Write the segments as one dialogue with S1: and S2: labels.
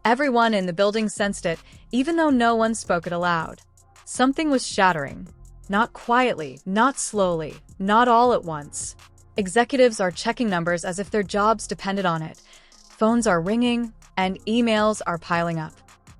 S1: Everyone in the building sensed it, even though no one spoke it aloud. Something was shattering. Not quietly, not slowly, not all at once. Executives are checking numbers as if their jobs depended on it. Phones are ringing, and emails are piling up.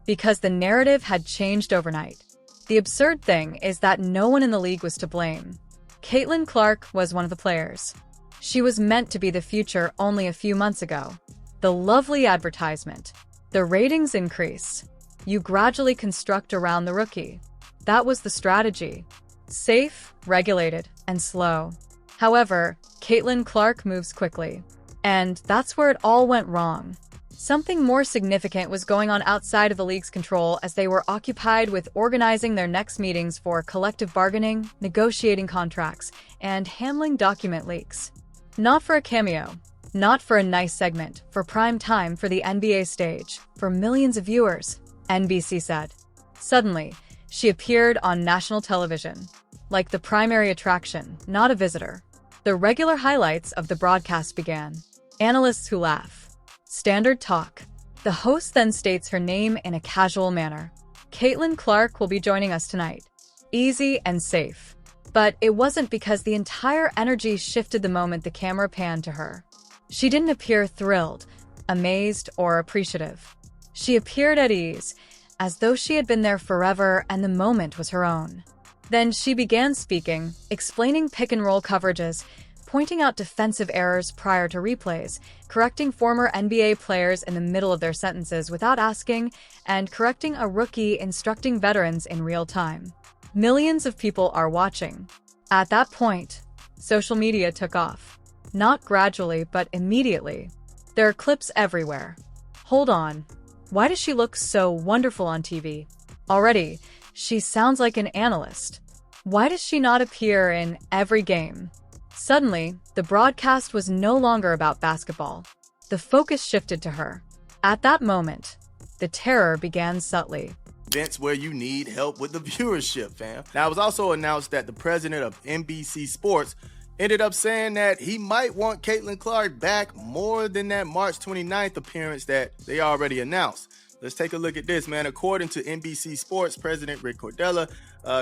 S1: Because the narrative had changed overnight. The absurd thing is that no one in the league was to blame. Caitlin Clark was one of the players. She was meant to be the future only a few months ago. The lovely advertisement. The ratings increase. You gradually construct around the rookie. That was the strategy. Safe, regulated, and slow. However, Caitlin Clark moves quickly. And that's where it all went wrong. Something more significant was going on outside of the league's control as they were occupied with organizing their next meetings for collective bargaining, negotiating contracts, and handling document leaks. Not for a cameo, not for a nice segment, for prime time for the NBA stage, for millions of viewers, NBC said. Suddenly, she appeared on national television, like the primary attraction, not a visitor. The regular highlights of the broadcast began. Analysts who laugh. Standard talk. The host then states her name in a casual manner. Caitlin Clark will be joining us tonight. Easy and safe. But it wasn't because the entire energy shifted the moment the camera panned to her. She didn't appear thrilled, amazed, or appreciative. She appeared at ease, as though she had been there forever and the moment was her own. Then she began speaking, explaining pick-and-roll coverages, pointing out defensive errors prior to replays, correcting former NBA players in the middle of their sentences without asking, and correcting a rookie instructing veterans in real time. Millions of people are watching. At that point, social media took off. Not gradually, but immediately. There are clips everywhere. Hold on. Why does she look so wonderful on TV? Already, she sounds like an analyst. Why does she not appear in every game? Suddenly, the broadcast was no longer about basketball. The focus shifted to her. At that moment, the terror began subtly.
S2: Events where you need help with the viewership, fam. Now, it was also announced that the president of NBC Sports ended up saying that he might want Caitlin Clark back more than that March 29th appearance that they already announced. Let's take a look at this, man. According to NBC Sports President Rick Cordella,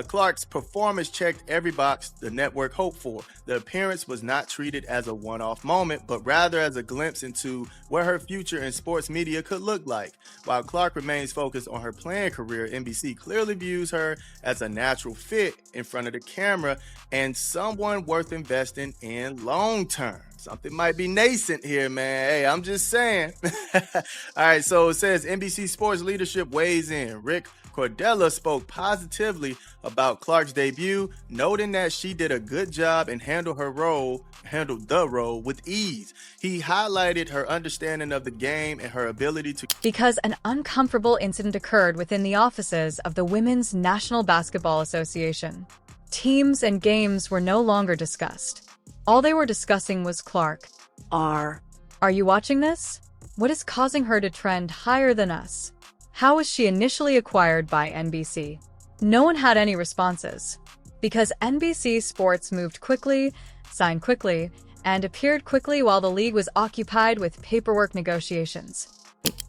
S2: Clark's performance checked every box the network hoped for. The appearance was not treated as a one-off moment, but rather as a glimpse into what her future in sports media could look like. While Clark remains focused on her playing career, NBC clearly views her as a natural fit in front of the camera and someone worth investing in long-term. Something might be nascent here, man. Hey, I'm just saying. All right, so it says NBC Sports leadership weighs in. Rick Cordella spoke positively about Clark's debut, noting that she did a good job and handled the role with ease. He highlighted her understanding of the game and her ability to...
S1: Because an uncomfortable incident occurred within the offices of the Women's National Basketball Association. Teams and games were no longer discussed. All they were discussing was Clark. Are you watching this? What is causing her to trend higher than us? How was she initially acquired by NBC? No one had any responses. Because NBC Sports moved quickly, signed quickly, and appeared quickly while the league was occupied with paperwork negotiations.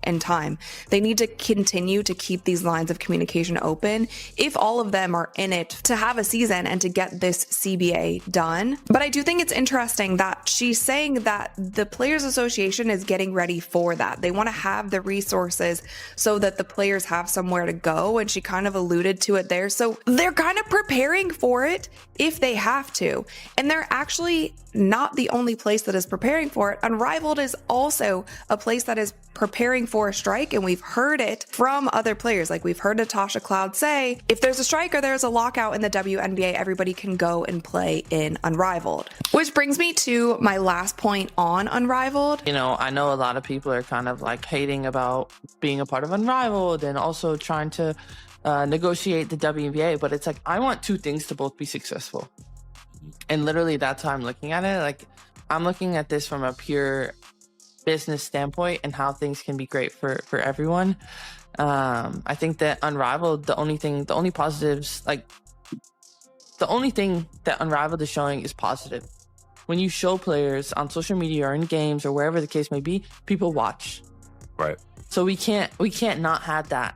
S3: And time. They need to continue to keep these lines of communication open if all of them are in it to have a season and to get this CBA done. But I do think it's interesting that she's saying that the Players Association is getting ready for that. They want to have the resources so that the players have somewhere to go, and she kind of alluded to it there. So they're kind of preparing for it if they have to. And they're actually not the only place that is preparing for it. Unrivaled is also a place that is preparing for a strike, and we've heard it from other players. Like, we've heard Natasha Cloud say, if there's a strike or there's a lockout in the WNBA, everybody can go and play in Unrivaled. Which brings me to my last point on Unrivaled.
S4: You know, I know a lot of people are kind of like hating about being a part of Unrivaled and also trying to negotiate the WNBA, but it's like, I want two things to both be successful. And literally that's how I'm looking at it. Like, I'm looking at this from a pure business standpoint and how things can be great for everyone. I think that Unrivaled, the only thing that Unrivaled is showing is positive. When you show players on social media or in games or wherever the case may be, people watch.
S5: Right.
S4: So we can't not have that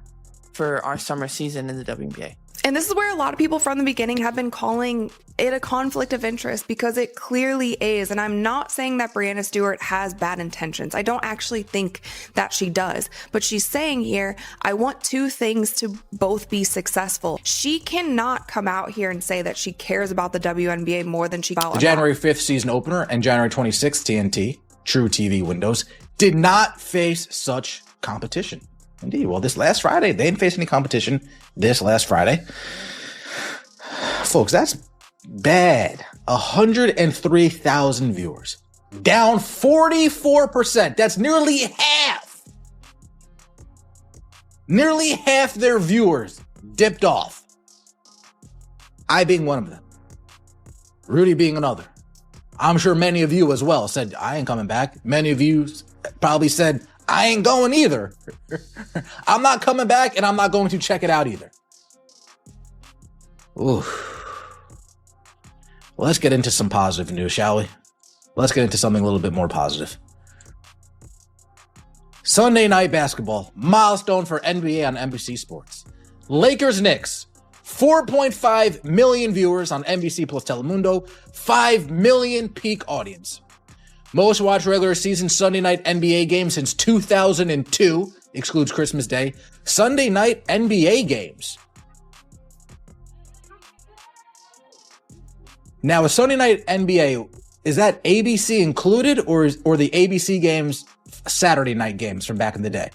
S4: for our summer season in the WNBA.
S3: And this is where a lot of people from the beginning have been calling it a conflict of interest, because it clearly is. And I'm not saying that Breanna Stewart has bad intentions. I don't actually think that she does. But she's saying here, I want two things to both be successful. She cannot come out here and say that she cares about the WNBA more than she about
S5: the January 5th season opener and January 26th TNT, True TV windows, did not face such competition. Indeed. Well, this last Friday, they didn't face any competition this last Friday. Folks, that's bad. 103,000 viewers. Down 44%. That's nearly half. Nearly half their viewers dipped off. I being one of them. Rudy being another. I'm sure many of you as well said, I ain't coming back. Many of you probably said, I ain't going either. I'm not coming back, and I'm not going to check it out either. Ooh. Well, let's get into some positive news, shall we? Let's get into something a little bit more positive. Sunday night basketball, milestone for NBA on NBC Sports. Lakers-Knicks, 4.5 million viewers on NBC plus Telemundo, 5 million peak audience. Most watched regular season Sunday night NBA game since 2002, excludes Christmas Day. Sunday night NBA games. Now, a Sunday night NBA, is that ABC included, or the ABC games Saturday night games from back in the day?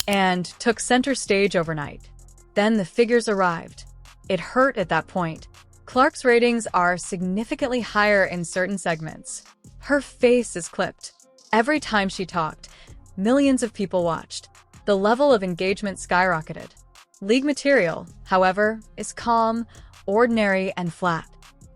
S1: And took center stage overnight. Then the figures arrived. It hurt at that point. Clark's ratings are significantly higher in certain segments. Her face is clipped. Every time she talked, millions of people watched. The level of engagement skyrocketed. League material, however, is calm, ordinary, and flat.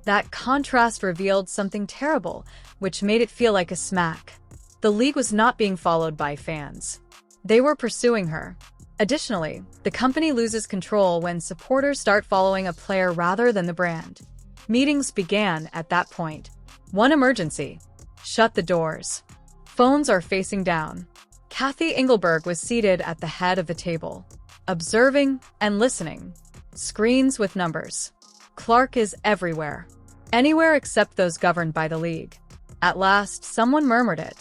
S1: That contrast revealed something terrible, which made it feel like a smack. The league was not being followed by fans. They were pursuing her. Additionally, the company loses control when supporters start following a player rather than the brand. Meetings began at that point. One emergency. Shut the doors. Phones are facing down. Kathy Engelberg was seated at the head of the table, observing and listening. Screens with numbers. Clark is everywhere. Anywhere except those governed by the league. At last, someone murmured it.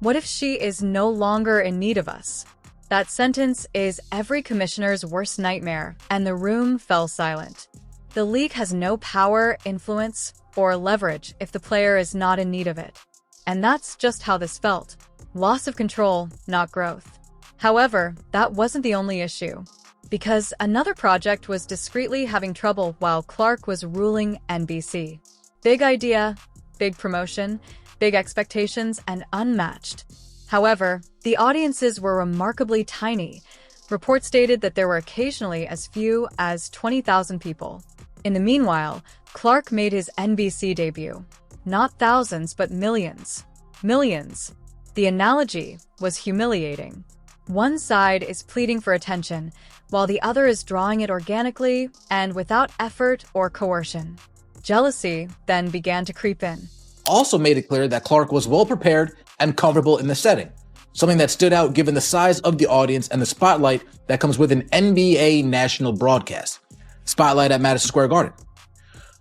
S1: What if she is no longer in need of us? That sentence is every commissioner's worst nightmare, and the room fell silent. The league has no power, influence, or leverage if the player is not in need of it. And that's just how this felt. Loss of control, not growth. However, that wasn't the only issue. Because another project was discreetly having trouble while Clark was ruling NBC. Big idea, big promotion, big expectations, and unmatched. However, the audiences were remarkably tiny. Reports stated that there were occasionally as few as 20,000 people. In the meanwhile, Clark made his NBC debut. Not thousands, but millions. Millions. The analogy was humiliating. One side is pleading for attention, while the other is drawing it organically and without effort or coercion. Jealousy then began to creep in.
S5: Also made it clear that Clark was well prepared and comfortable in the setting, something that stood out given the size of the audience and the spotlight that comes with an NBA national broadcast. Spotlight at Madison Square Garden.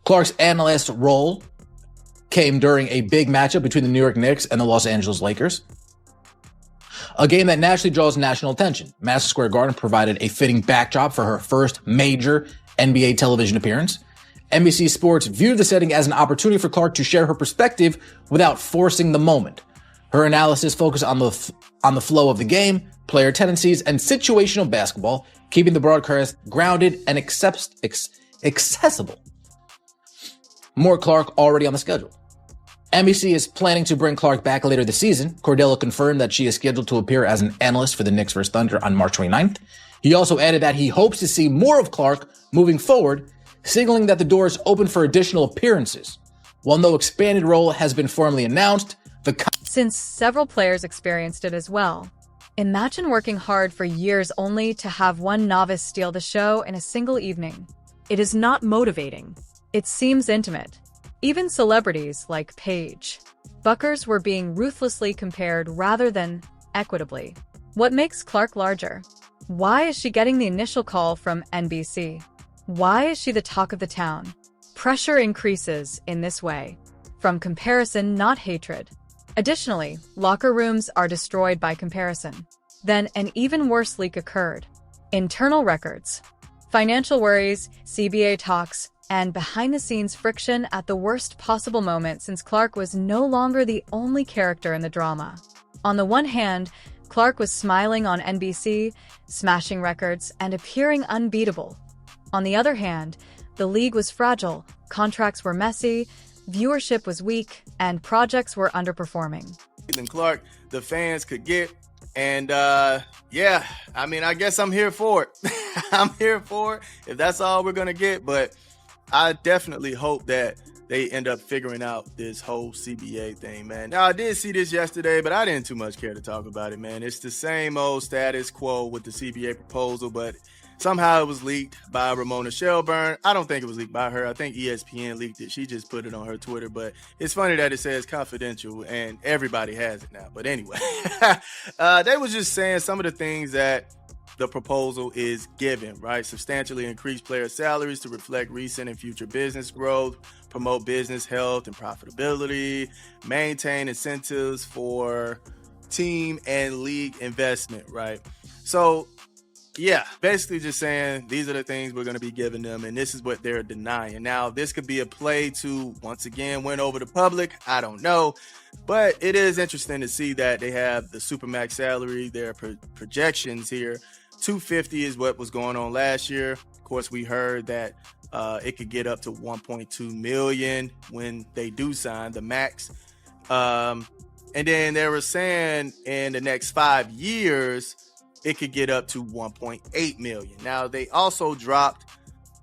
S5: Clark's analyst role came during a big matchup between the New York Knicks and the Los Angeles Lakers. A game that naturally draws national attention. Madison Square Garden provided a fitting backdrop for her first major NBA television appearance. NBC Sports viewed the setting as an opportunity for Clark to share her perspective without forcing the moment. Her analysis focused on the flow of the game, player tendencies, and situational basketball, keeping the broadcast grounded and accessible. More Clark already on the schedule. NBC is planning to bring Clark back later this season. Cordell confirmed that she is scheduled to appear as an analyst for the Knicks vs. Thunder on March 29th. He also added that he hopes to see more of Clark moving forward, signaling that the door is open for additional appearances. While no expanded role has been formally announced,
S1: since several players experienced it as well. Imagine working hard for years only to have one novice steal the show in a single evening. It is not motivating. It seems intimate. Even celebrities like Paige Buckers were being ruthlessly compared rather than equitably. What makes Clark larger? Why is she getting the initial call from NBC? Why is she the talk of the town? Pressure increases in this way. From comparison, not hatred. Additionally, locker rooms are destroyed by comparison. Then an even worse leak occurred. Internal records, financial worries, CBA talks, and behind-the-scenes friction at the worst possible moment since Clark was no longer the only character in the drama. On the one hand, Clark was smiling on NBC, smashing records, and appearing unbeatable. On the other hand, the league was fragile, contracts were messy, viewership was weak, and projects were underperforming.
S2: Caitlin Clark, the fans could get. And yeah, I mean, I guess I'm here for it. I'm here for it if that's all we're going to get. But I definitely hope that they end up figuring out this whole CBA thing, man. Now, I did see this yesterday, but I didn't too much care to talk about it, man. It's the same old status quo with the CBA proposal, but somehow it was leaked by Ramona Shelburne. I don't think it was leaked by her. I think ESPN leaked it. She just put it on her Twitter, but it's funny that it says confidential and everybody has it now. But anyway, they was just saying some of the things that the proposal is giving, right? Substantially increase player salaries to reflect recent and future business growth, promote business health and profitability, maintain incentives for team and league investment, right? So yeah, basically just saying these are the things we're going to be giving them, and this is what they're denying. Now, this could be a play to, once again, win over the public. I don't know. But it is interesting to see that they have the Supermax salary, their projections here. 250 is what was going on last year. Of course, we heard that it could get up to 1.2 million when they do sign the max. And then they were saying in the next 5 years, it could get up to 1.8 million. Now, they also dropped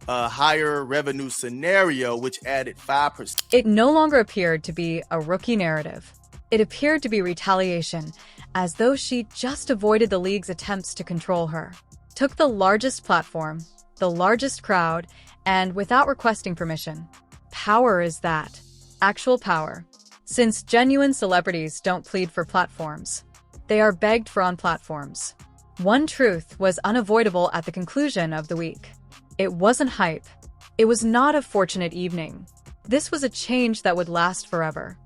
S2: a higher revenue scenario, which added 5%.
S1: It no longer appeared to be a rookie narrative. It appeared to be retaliation, as though she just avoided the league's attempts to control her. Took the largest platform, the largest crowd, and without requesting permission. Power is that. Actual power. Since genuine celebrities don't plead for platforms, they are begged for on platforms. One truth was unavoidable at the conclusion of the week. It wasn't hype. It was not a fortunate evening. This was a change that would last forever.